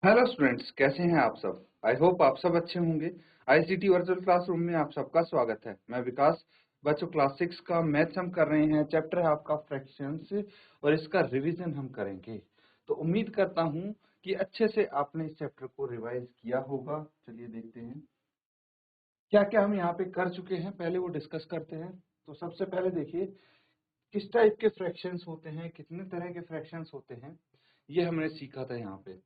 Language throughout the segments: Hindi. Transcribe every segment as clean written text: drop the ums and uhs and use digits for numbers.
हेलो स्टूडेंट्स, कैसे हैं आप सब। आई होप आप सब अच्छे होंगे। आईसीटी वर्चुअल क्लासरूम में आप सबका स्वागत है। मैं विकास। बच्चों, क्लास 6 का मैथ्स हम कर रहे हैं। चैप्टर है आपका फ्रैक्शंस और इसका रिवीजन हम करेंगे। तो उम्मीद करता हूं कि अच्छे से आपने इस चैप्टर को रिवाइज किया होगा। चलिए देखते हैं क्या क्या हम यहाँ पे कर चुके हैं, पहले वो डिस्कस करते हैं। तो सबसे पहले देखिए किस टाइप के फ्रैक्शंस होते हैं, कितने तरह के फ्रैक्शंस होते हैं, ये हमने सीखा था यहाँ पे।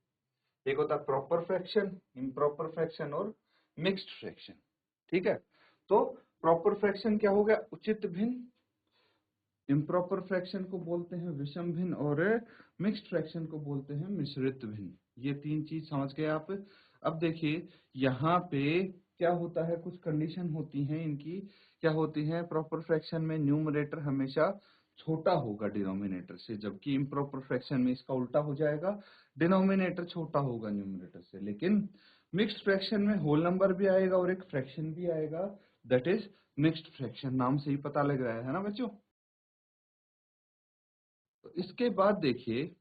एक होता है प्रॉपर फ्रैक्शन, इम्प्रॉपर फ्रैक्शन और मिक्स्ड फ्रैक्शन। ठीक है, तो प्रॉपर फ्रैक्शन क्या हो गया? उचित भिन्न। इम्प्रॉपर फ्रैक्शन को बोलते हैं विषम भिन्न और मिक्स्ड फ्रैक्शन को बोलते हैं मिश्रित भिन्न। ये तीन चीज समझ गए आप। अब देखिए यहाँ पे क्या होता है, कुछ कंडीशन होती हैं इनकी। क्या होती है? प्रॉपर फ्रैक्शन में न्यूमरेटर हमेशा छोटा होगा डिनोमिनेटर से, जबकि इम्प्रॉपर फ्रैक्शन में इसका उल्टा हो जाएगा, डिनोमिनेटर छोटा होगा न्यूमरेटर से। लेकिन मिक्स्ड फ्रैक्शन में होल नंबर भी आएगा और एक फ्रैक्शन भी आएगा, दैट इज मिक्स्ड फ्रैक्शन। नाम से ही पता लग रहा है ना बच्चों। तो इसके बाद देखिए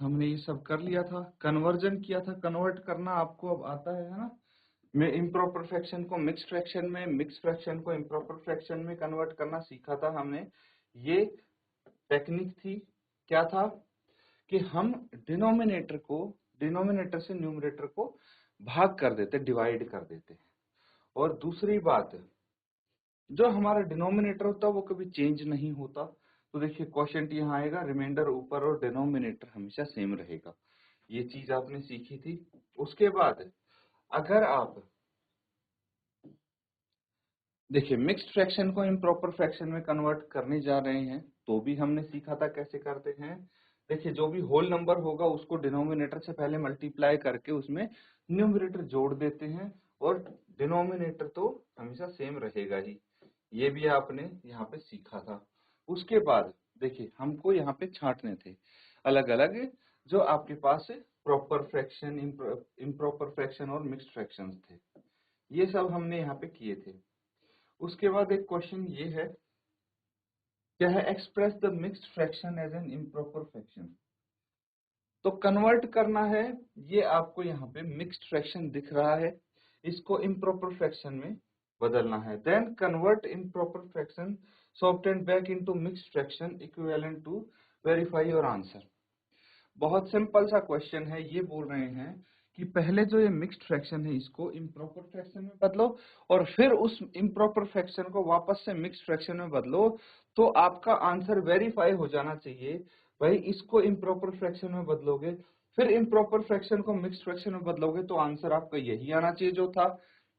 हमने ये सब कर लिया था, कन्वर्जन किया था। कन्वर्ट करना आपको अब आता है ना। मैं इम्प्रॉपर फ्रैक्शन को मिक्स फ्रैक्शन में, मिक्स फ्रैक्शन को इम्प्रॉपर फ्रैक्शन में कन्वर्ट करना सीखा था हमने। ये टेक्निक थी। क्या था कि हम डिनोमिनेटर से न्यूमरेटर को भाग कर देते, डिवाइड कर देते। और दूसरी बात, जो हमारा डिनोमिनेटर होता है वो कभी चेंज नहीं होता। तो देखिए क्वोशिएंट यहाँ आएगा, रिमाइंडर ऊपर और डिनोमिनेटर हमेशा सेम रहेगा। ये चीज आपने सीखी थी। उसके बाद अगर आप देखिए मिक्स्ड फ्रैक्शन को इम्प्रॉपर फ्रैक्शन में कन्वर्ट करने जा रहे हैं, तो भी हमने सीखा था कैसे करते हैं। देखिए जो भी होल नंबर होगा उसको डिनोमिनेटर से पहले मल्टीप्लाई करके उसमें न्यूमरेटर जोड़ देते हैं, और डिनोमिनेटर तो हमेशा सेम रहेगा ही। ये भी आपने यहाँ पे सीखा था। उसके बाद देखिए हमको यहाँ पे छांटने थे अलग अलग, जो आपके पास प्रॉपर फ्रैक्शन, इम्प्रॉपर फ्रैक्शन और मिक्स्ड फ्रैक्शंस थे। ये सब हमने यहाँ पे किए थे। उसके बाद एक क्वेश्चन ये है, क्या है? Express the mixed fraction as an improper fraction. तो कन्वर्ट करना है, ये आपको यहाँ पे मिक्स्ड फ्रैक्शन दिख रहा है, इसको इम्प्रॉपर फ्रैक्शन में बदलना है। Then convert improper fraction so obtained back into mixed fraction equivalent to verify your answer. बहुत सिंपल सा क्वेश्चन है। ये बोल रहे हैं कि पहले जो ये मिक्स्ड फ्रैक्शन है इसको इम्प्रॉपर फ्रैक्शन में बदलो, और फिर उस इम्प्रॉपर फ्रैक्शन को वापस से मिक्स्ड फ्रैक्शन में बदलो, तो आपका आंसर वेरीफाई हो जाना चाहिए। भाई इसको इम्प्रॉपर फ्रैक्शन में बदलोगे, फिर इम्प्रॉपर फ्रैक्शन को मिक्स्ड फ्रैक्शन में बदलोगे, तो आंसर आपका यही आना चाहिए जो था।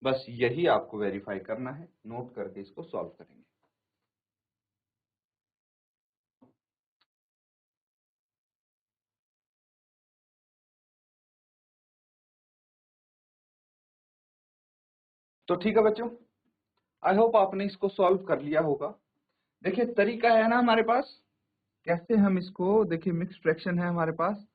बस यही आपको वेरीफाई करना है। नोट करके इसको सॉल्व करेंगे। तो ठीक है बच्चों, आई होप आपने इसको सॉल्व कर लिया होगा। देखिए तरीका है ना हमारे पास, कैसे हम इसको, देखिए मिक्स्ड फ्रैक्शन है हमारे पास।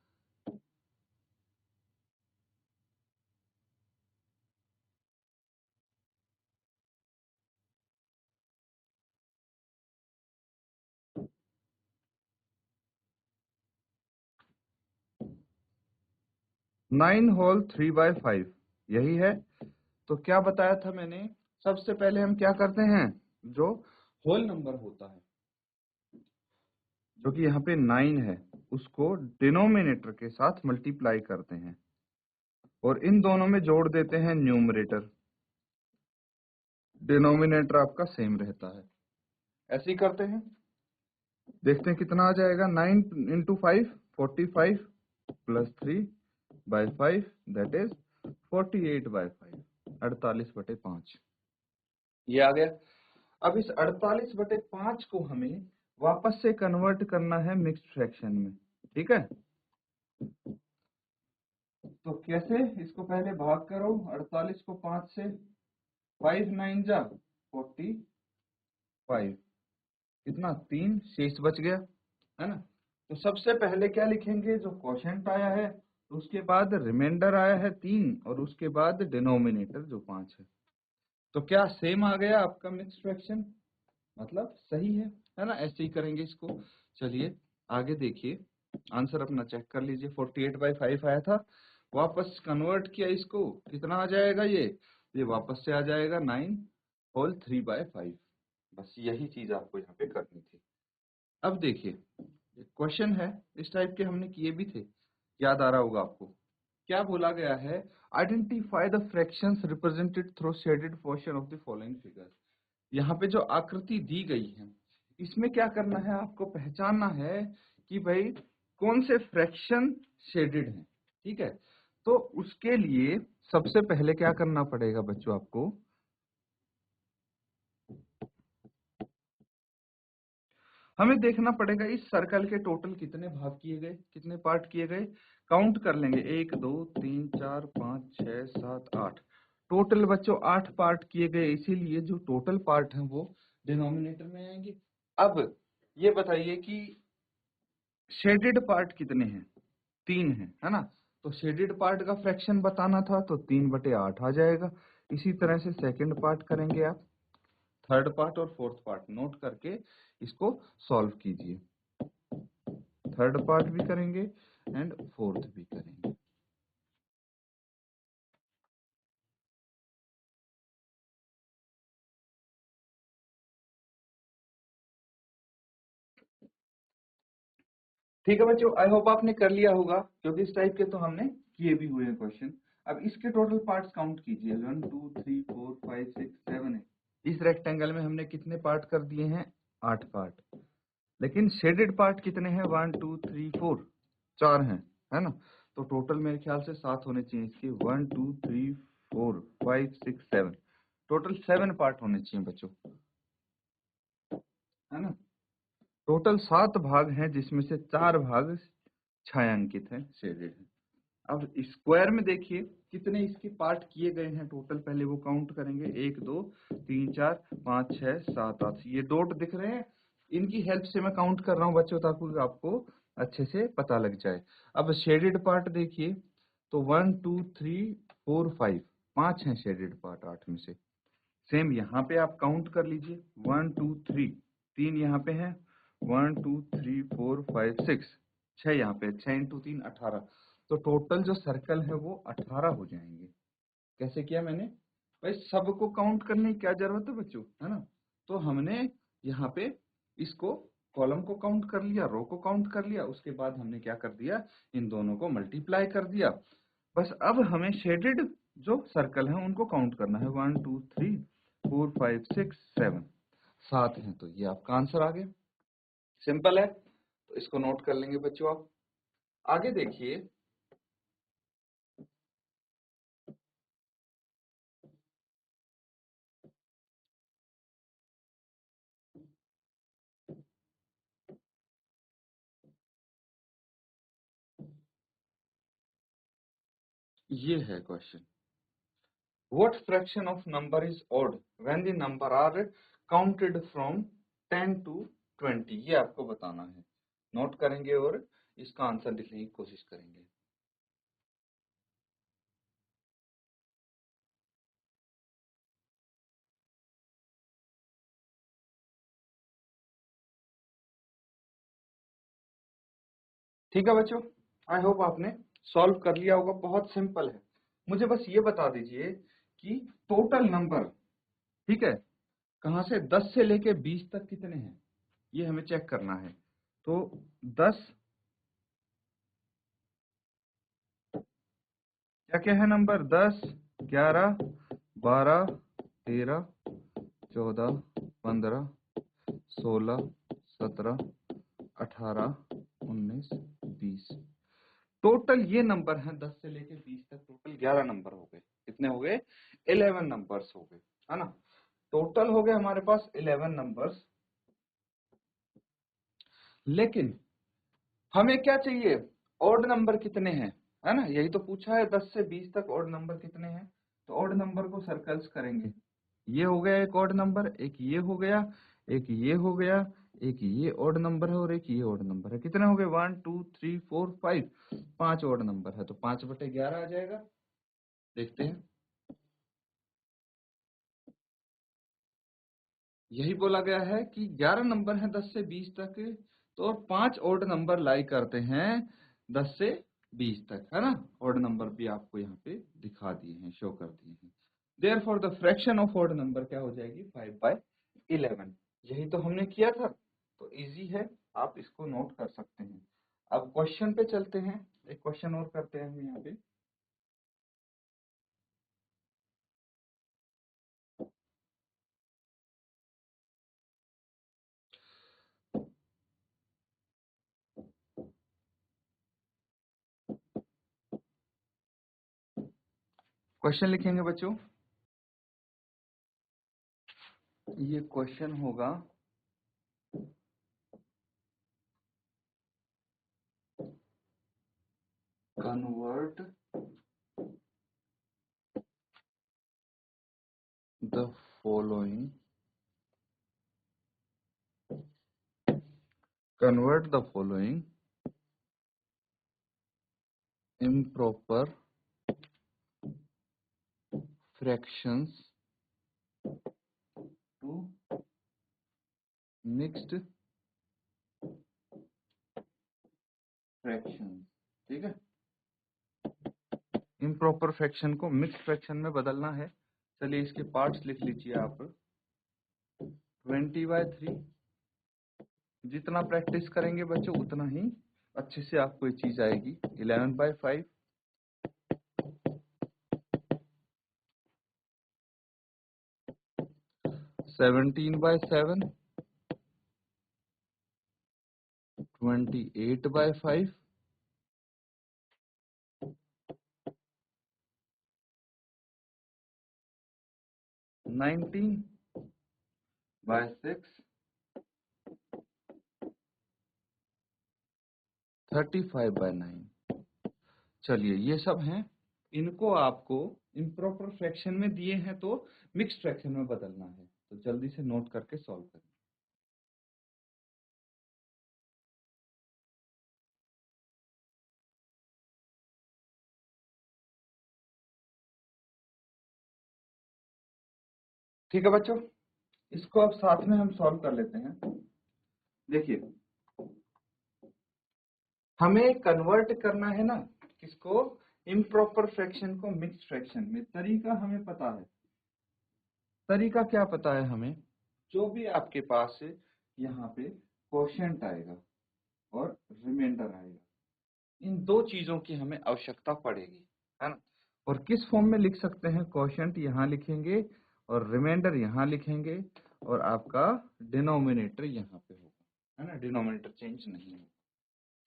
नाइन होल 3/5 यही है। तो क्या बताया था मैंने? सबसे पहले हम क्या करते हैं, जो होल नंबर होता है, जो कि यहाँ पे 9 है, उसको डिनोमिनेटर के साथ मल्टीप्लाई करते हैं और इन दोनों में जोड़ देते हैं न्यूमरेटर। डिनोमिनेटर आपका सेम रहता है। ऐसे ही करते हैं, देखते हैं कितना आ जाएगा। 9 इंटू 5 45 प्लस 3/5 दैट इज 48/5, 48/5 ये आ गया। अब इस 48/5 को हमें वापस से कन्वर्ट करना है मिक्स्ड फ्रैक्शन में। ठीक है, तो कैसे? इसको पहले भाग करो 48 को 5 से, 5 9 जा 45, कितना 3 शेष बच गया, है ना। तो सबसे पहले क्या लिखेंगे? जो क्वोशिएंट आया है, उसके बाद रिमाइंडर आया है 3, और उसके बाद डिनोमिनेटर जो 5 है। तो क्या सेम आ गया आपका मिक्स्ड फ्रैक्शन? मतलब सही है ना। ऐसे ही करेंगे इसको। चलिए आगे देखिए, आंसर अपना चेक कर लीजिए, 48/5 आया था। वापस कन्वर्ट किया इसको, कितना आ जाएगा ये वापस से आ जाएगा 9/3/5। बस यही चीज आपको यहाँ पे करनी थी। अब देखिए क्वेश्चन है इस टाइप के हमने किए भी थे, याद आ रहा होगा आपको। क्या बोला गया है, identify the fractions represented through shaded portion of the following figure. यहाँ पे जो आकृति दी गई है इसमें क्या करना है, आपको पहचानना है कि भाई कौन से फ्रैक्शन शेडेड हैं। ठीक है, तो उसके लिए सबसे पहले क्या करना पड़ेगा बच्चों, आपको हमें देखना पड़ेगा इस सर्कल के टोटल कितने भाग किए गए, कितने पार्ट किए गए। काउंट कर लेंगे, 1 2 3 4 5 6 7 8। टोटल बच्चों 8 पार्ट किए गए, इसीलिए जो टोटल पार्ट हैं वो डिनोमिनेटर में आएंगे। अब ये बताइए कि शेडेड पार्ट कितने हैं, 3 है ना। तो शेडेड पार्ट का फ्रैक्शन बताना था तो 3/8 आ जाएगा। इसी तरह से सेकंड पार्ट करेंगे आप, थर्ड पार्ट और फोर्थ पार्ट नोट करके इसको सॉल्व कीजिए। थर्ड पार्ट भी करेंगे एंड फोर्थ भी करेंगे। ठीक है बच्चों, आई होप आपने कर लिया होगा, क्योंकि इस टाइप के तो हमने किए भी हुए हैं क्वेश्चन। अब इसके टोटल पार्ट्स काउंट कीजिए, 1 2 3 4 5 6 7 है। इस रेक्टेंगल में हमने कितने पार्ट कर दिए हैं, 8 पार्ट। लेकिन शेडेड पार्ट कितने हैं, 1 2 3 4, 4 हैं, है ना। तो टोटल मेरे ख्याल से 7 होने चाहिए इसके, 1 2 3 4 5 6 7, टोटल 7 पार्ट होने चाहिए बच्चों, है ना। टोटल 7 भाग हैं जिसमें से 4 भाग छायांकित है, शेडेड है। अब स्क्वायर में देखिए कितने इसके पार्ट किए गए हैं टोटल, पहले वो काउंट करेंगे, 1 2 3 4 5 6 7 8। ये डॉट दिख रहे हैं, इनकी हेल्प से मैं काउंट कर रहा हूँ बच्चों ताकि आपको अच्छे से पता लग जाए। अब शेडेड पार्ट देखिए, तो 1 2 3 4 5, 5 हैं शेडेड पार्ट 8 में से। सेम यहाँ पे आप काउंट कर लीजिए, 1 2 3, 3 यहाँ पे है, 1 2 3 4 5 6, 6 यहाँ पे, 6 इंटू 3 18। तो टोटल जो सर्कल है वो 18 हो जाएंगे। कैसे किया मैंने, भाई सबको काउंट करने की क्या जरूरत है बच्चों, है ना। तो हमने यहाँ पे इसको कॉलम को काउंट कर लिया, रो को काउंट कर लिया, उसके बाद हमने क्या कर दिया, इन दोनों को मल्टीप्लाई कर दिया। बस अब हमें शेडेड जो सर्कल है उनको काउंट करना है, 1 2 3 4 5 6 7, 7 हैं। तो ये आपका आंसर आ गया, सिंपल है। तो इसको नोट कर लेंगे बच्चों आप। आगे देखिए, ये है question, what fraction of number is odd when the number are counted from 10 to 20। ये आपको बताना है, नोट करेंगे और इसका आंसर लिखने की कोशिश करेंगे। ठीक है बच्चों, आई होप आपने सॉल्व कर लिया होगा, बहुत सिंपल है। मुझे बस ये बता दीजिए कि टोटल नंबर, ठीक है, कहाँ से 10 से लेके 20 तक कितने हैं, ये हमें चेक करना है। तो 10, क्या क्या है नंबर, 10 11 12 13 14 15 16 17 18 19 20। टोटल ये नंबर है 10 से लेके 20 तक, टोटल 11 नंबर हो गए। कितने हो गए, 11 नंबर्स हो गए, है ना। टोटल हो गए हमारे पास 11 नंबर्स। लेकिन हमें क्या चाहिए, ऑड नंबर कितने हैं, है ना, यही तो पूछा है, 10 से 20 तक ऑड नंबर कितने हैं। तो ऑड नंबर को सर्कल्स करेंगे, ये हो गया एक ऑड नंबर, एक ये हो गया, एक ये हो गया, एक ये ऑड नंबर है और एक ये ऑड नंबर है। कितने हो गए, 1 2 3 4 5, 5 ऑड नंबर है, तो 5/11 आ जाएगा। देखते हैं, यही बोला गया है कि 11 नंबर है 10 से 20 तक, तो 5 ऑड नंबर लाई करते हैं 10 से 20 तक, है ना। ऑड नंबर भी आपको यहाँ पे दिखा दिए हैं, शो कर दिए हैं। Therefore the fraction of odd number क्या हो जाएगी, 5/11। यही तो हमने किया था, तो इजी है, आप इसको नोट कर सकते हैं। अब क्वेश्चन पे चलते हैं, एक क्वेश्चन और करते हैं हम यहाँ पे। क्वेश्चन लिखेंगे बच्चों, ये क्वेश्चन होगा convert the following improper fractions to mixed fractions। ठीक है, इम्प्रॉपर फ्रैक्शन को मिक्स्ड फ्रैक्शन में बदलना है। चलिए इसके पार्ट्स लिख लीजिए आप। 20/3, जितना प्रैक्टिस करेंगे बच्चों उतना ही अच्छे से आपको ये चीज आएगी। 11/5, 17/7, 28/5, 19/6, 35/9। चलिए ये सब हैं, इनको आपको इम्प्रॉपर फ्रैक्शन में दिए हैं तो मिक्स्ड फ्रैक्शन में बदलना है, तो जल्दी से नोट करके सॉल्व करें। ठीक है बच्चों, इसको अब साथ में हम सॉल्व कर लेते हैं। देखिए हमें कन्वर्ट करना है ना किसको, इम्प्रॉपर फ्रैक्शन को मिक्स्ड फ्रैक्शन में। तरीका हमें पता है, तरीका क्या पता है हमें, जो भी आपके पास यहाँ पे क्वोशिएंट आएगा और रिमाइंडर आएगा, इन दो चीजों की हमें आवश्यकता पड़ेगी, है ना। और किस फॉर्म में लिख सकते हैं, क्वोशिएंट यहाँ लिखेंगे और रिमाइंडर यहाँ लिखेंगे और आपका डिनोमिनेटर यहाँ पे होगा, है ना, डिनोमिनेटर चेंज नहीं होगा।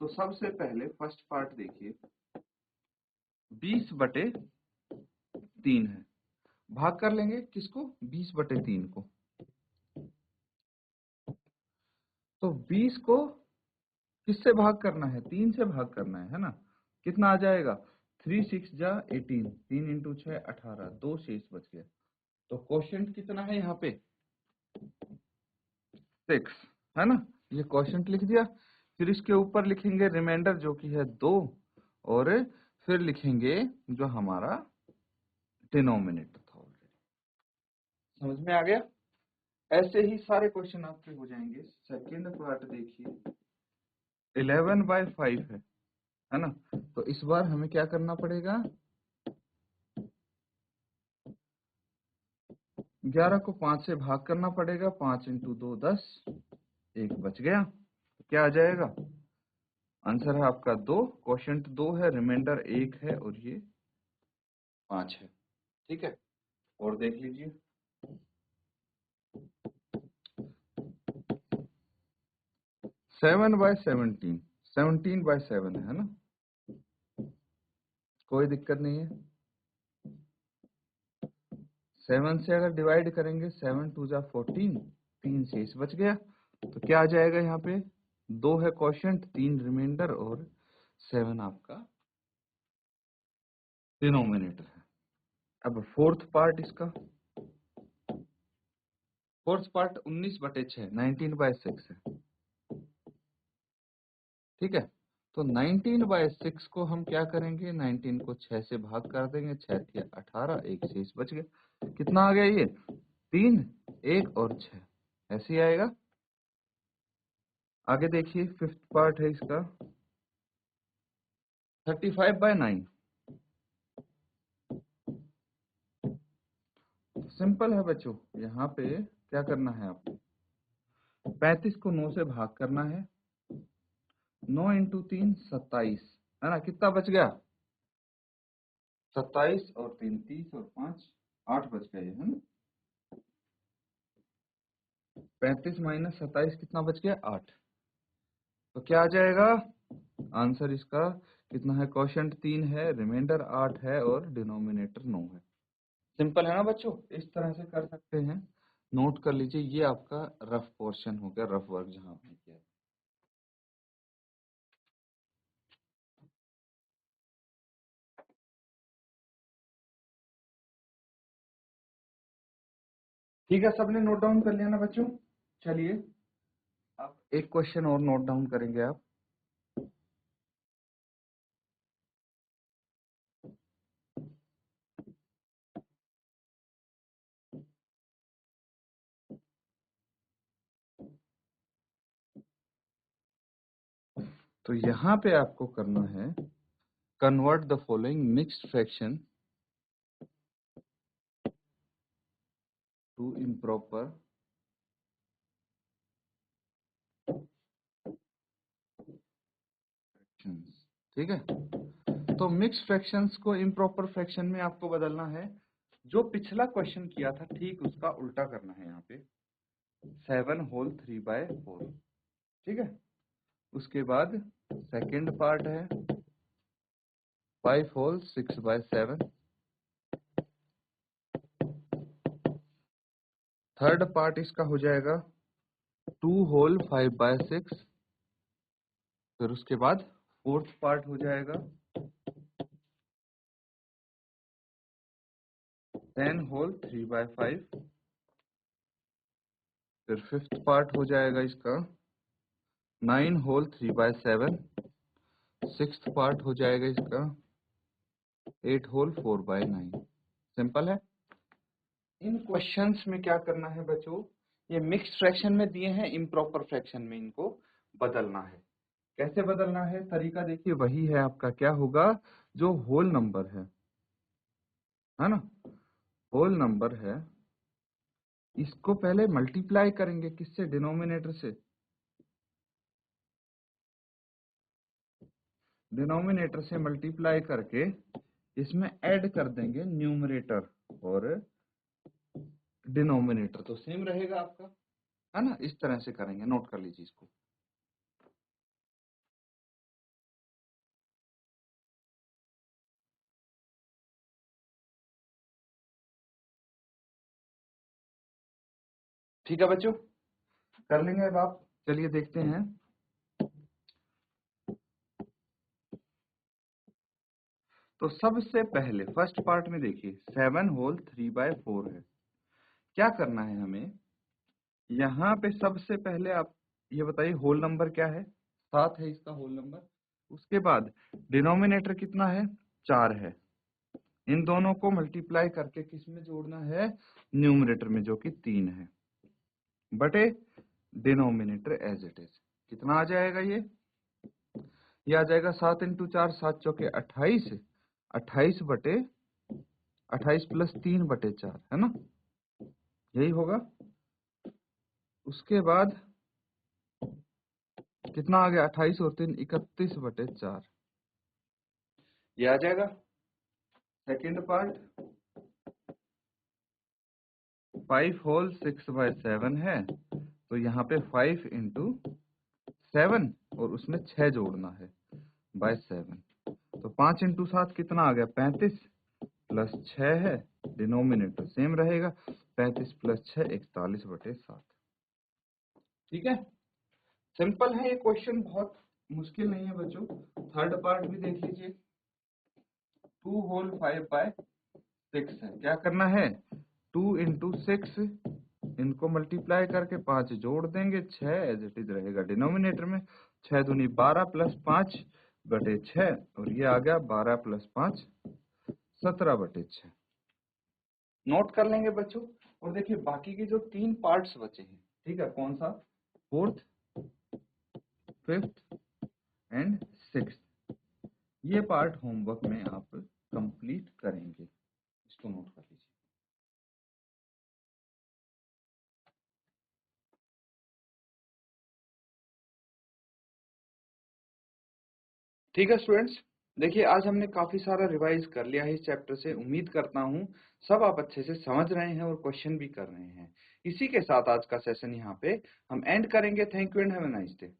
तो सबसे पहले फर्स्ट पार्ट देखिए, 20/3 है, भाग कर लेंगे किसको, 20/3 को। तो 20 को किससे भाग करना है, 3 से भाग करना है ना। कितना आ जाएगा, 3 6 जा 18, 3 × 6 18, 2 शेष बच गया। तो क्वोशिएंट कितना है यहाँ पे, 6, है ना। ये क्वोशिएंट लिख दिया, फिर इसके ऊपर लिखेंगे रिमाइंडर जो कि है 2, और फिर लिखेंगे जो हमारा डिनोमिनेटर था ऑलरेडी। समझ में आ गया। ऐसे ही सारे क्वेश्चन आपके हो जाएंगे। सेकंड पार्ट देखिए, 11/5 है ना। तो इस बार हमें क्या करना पड़ेगा, 11 को 5 से भाग करना पड़ेगा, 5 × 2 10, 1 बच गया। तो क्या आ जाएगा, आंसर है आपका 2, क्वोशिएंट 2 है, रिमाइंडर 1 है और ये 5 है। ठीक है, और देख लीजिए 7/17, 17/7 है ना, कोई दिक्कत नहीं है। 7 से अगर डिवाइड करेंगे, 7 2 जा 14, 3 शेष बच गया। तो क्या आ जाएगा, यहाँ पे 2 है क्वोशिएंट, 3 रिमाइंडर और 7 आपका डिनोमिनेटर है। अब फोर्थ पार्ट इसका, फोर्थ पार्ट 19/6, 19/6 है। ठीक है, तो 19/6 को हम क्या करेंगे, 19 को 6 से भाग कर देंगे, 6 × 18, 1 शेष बच गया। कितना आ गया ये, 3 1 और 6, ऐसे ही आएगा। आगे देखिए फिफ्थ पार्ट है इसका 35/9। सिंपल है बच्चों, यहाँ पे क्या करना है आपको, 35 को 9 से भाग करना है। 9 इंटू 3 27 है ना, कितना बच गया 27 और 3 30 और 5 8 बच गए है ना। 35 माइनस 27 कितना बच गया 8। तो क्या आ जाएगा आंसर इसका, कितना है, क्वोशिएंट 3 है, रिमाइंडर 8 है और डिनोमिनेटर 9 है। सिंपल है ना बच्चों, इस तरह से कर सकते हैं। नोट कर लीजिए, ये आपका रफ पोर्शन हो गया, रफ वर्क जहां आपने किया है। ठीक है, सबने नोट डाउन कर लिया ना बच्चों। चलिए अब एक क्वेश्चन और नोट डाउन करेंगे आप। तो यहाँ पे आपको करना है, convert the following mixed fraction to improper fractions. ठीक है, तो मिक्स्ड फ्रैक्शंस को इम्प्रॉपर फ्रैक्शन में आपको बदलना है। जो पिछला क्वेश्चन किया था ठीक उसका उल्टा करना है यहाँ पे, 7 होल 3/4। ठीक है, उसके बाद सेकंड पार्ट है 5 होल 6/7। थर्ड पार्ट इसका हो जाएगा 2 होल 5/6। फिर उसके बाद फोर्थ पार्ट हो जाएगा 10 होल 3/5। फिर फिफ्थ पार्ट हो जाएगा इसका 9 होल 3/7। सिक्स्थ पार्ट हो जाएगा इसका 8 होल 4/9। सिंपल है। इन क्वेश्चंस में क्या करना है बच्चों, ये मिक्स्ड फ्रैक्शन में दिए हैं, इम्प्रॉपर फ्रैक्शन में इनको बदलना है। कैसे बदलना है, तरीका देखिए वही है आपका, क्या होगा, जो होल नंबर है ना, होल नंबर है, इसको पहले मल्टीप्लाई करेंगे किससे, डिनोमिनेटर से। डिनोमिनेटर से मल्टीप्लाई करके इसमें ऐड कर देंगे न्यूमरेटर और डिनोमिनेटर, तो सेम रहेगा आपका, है ना। इस तरह से करेंगे, नोट कर लीजिए इसको। ठीक है बच्चों, कर लेंगे अब आप। चलिए देखते हैं। तो सबसे पहले फर्स्ट पार्ट में देखिए 7 होल 3/4 है। क्या करना है हमें, यहाँ पे सबसे पहले आप ये बताइए होल नंबर क्या है, 7 है इसका होल नंबर। उसके बाद डिनोमिनेटर कितना है, 4 है। इन दोनों को मल्टीप्लाई करके किस में जोड़ना है, न्यूमरेटर में, जो कि 3 है, बटे डिनोमिनेटर एज इट इज। कितना आ जाएगा ये आ जाएगा 7 इंटू 4 7 चौके 28। 28 बटे 28 प्लस 3/4 है ना, यही होगा। उसके बाद कितना आ गया, 28 और 3 31/4, ये आ जाएगा। सेकेंड पार्ट 5 होल 6/7 है, तो यहाँ पे 5 इंटू 7 और उसमें 6 जोड़ना है /7। तो 5 इंटू 7 कितना आ गया 35 प्लस 6 है, डिनोमिनेटर सेम रहेगा, 35 प्लस 6 41/7। ठीक है, सिंपल है ये क्वेश्चन, बहुत मुश्किल नहीं है बच्चों। थर्ड पार्ट भी देख लीजिए, 2 होल 5/6 है। क्या करना है, 2 इंटू 6, इनको मल्टीप्लाई करके 5 जोड़ देंगे, 6 एज इट इज रहेगा डिनोमिनेटर में। 6 दूनी 12 प्लस 5/6 और ये आ गया 12 प्लस 5 17/6। नोट कर लेंगे बच्चों। और देखिए बाकी के जो 3 पार्ट्स बचे हैं, ठीक है, कौन सा, फोर्थ 5th एंड 6th। ये पार्ट होमवर्क में आप कंप्लीट करेंगे, इसको नोट कर लीजिए। ठीक है स्टूडेंट्स, देखिए आज हमने काफी सारा रिवाइज कर लिया है इस चैप्टर से। उम्मीद करता हूँ सब आप अच्छे से समझ रहे हैं और क्वेश्चन भी कर रहे हैं। इसी के साथ आज का सेशन यहाँ पे हम एंड करेंगे। Thank you and have a nice day.